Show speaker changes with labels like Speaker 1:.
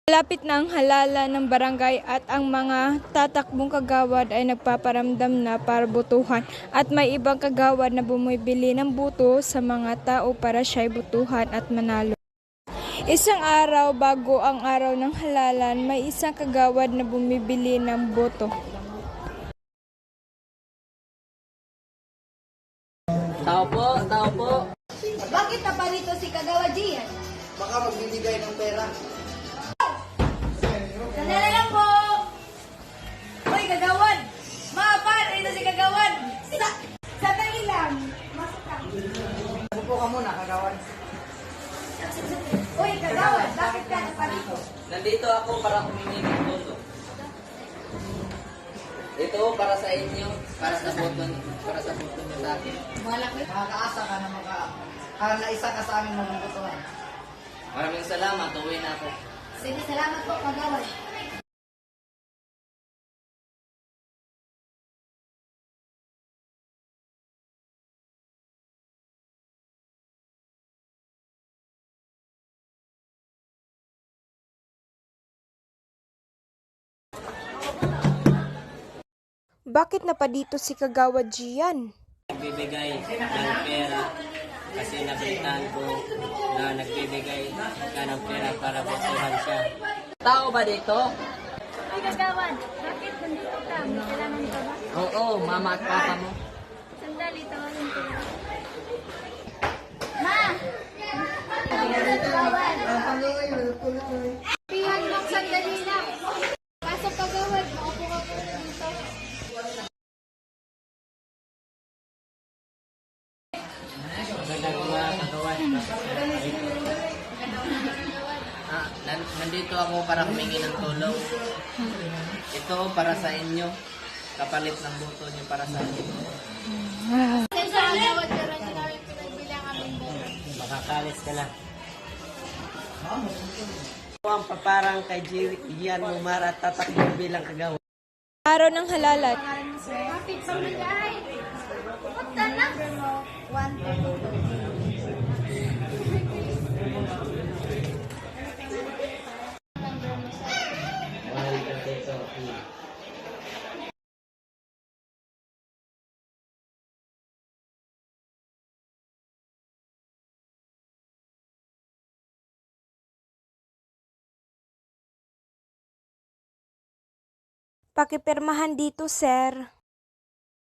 Speaker 1: Malapit na ang halalan ng barangay at ang mga tatakbong kagawad ay nagpaparamdam na para botohan at may ibang kagawad na bumibili ng boto sa mga tao para siya'y botohan at manalo. Isang araw bago ang araw ng halalan, may isang kagawad na bumibili ng boto.
Speaker 2: Tao po, tao po.
Speaker 3: Bakit na pa rito si Kagawad Gian?
Speaker 4: Baka magbibigay ng pera.
Speaker 3: Sandali lang po! Uy, Kagawad! Maapar! Rito si Kagawad! Sandali lang! Masok ka!
Speaker 4: Upo ka muna, kagawad.
Speaker 3: Uy, Kagawad! Bakit ka na pa rito?
Speaker 2: Nandito ako para humingi ng boto. Ito para sa inyo, para sa boto niyo sa akin.
Speaker 3: Malaki.
Speaker 4: Makakaasa ka na naisa ka sa aming mabubutuhan.
Speaker 2: Maraming salamat, uwi na ako.
Speaker 3: Sige, salamat po, Kagawad.
Speaker 1: Bakit na pa dito si Kagawad Gian?
Speaker 2: Nagbibigay ng pera kasi nabalitaan ko na nagbibigay ka ng pera para botohan siya. Tao ba dito?
Speaker 5: Ay, Kagawad, bakit nandito ka? May kailangan ka ba?
Speaker 2: Oo, mama at papa mo.
Speaker 5: Sandali, tawagin ko na.
Speaker 3: Ma! Kagawad!
Speaker 5: Pihan mo, sandali lang. Pasok, Kagawad. Maupo ka po dito.
Speaker 2: Nagagawa, kagawad. Nandito ako para humingi ng tulong. Ito para sa inyo. Kapalit ng boto niyo para sa akin.
Speaker 5: Sa Kagawad, pero hindi namin pinagbilang aming boto.
Speaker 2: Makakalis ka lang. Ako ang paparang kay Gian Mumar at tatakbo bilang kagawad.
Speaker 1: Araw ng halalan.
Speaker 5: Kapit sa bigay. Punta na. 1, 2, 3.
Speaker 1: Pakipirmahan dito, sir.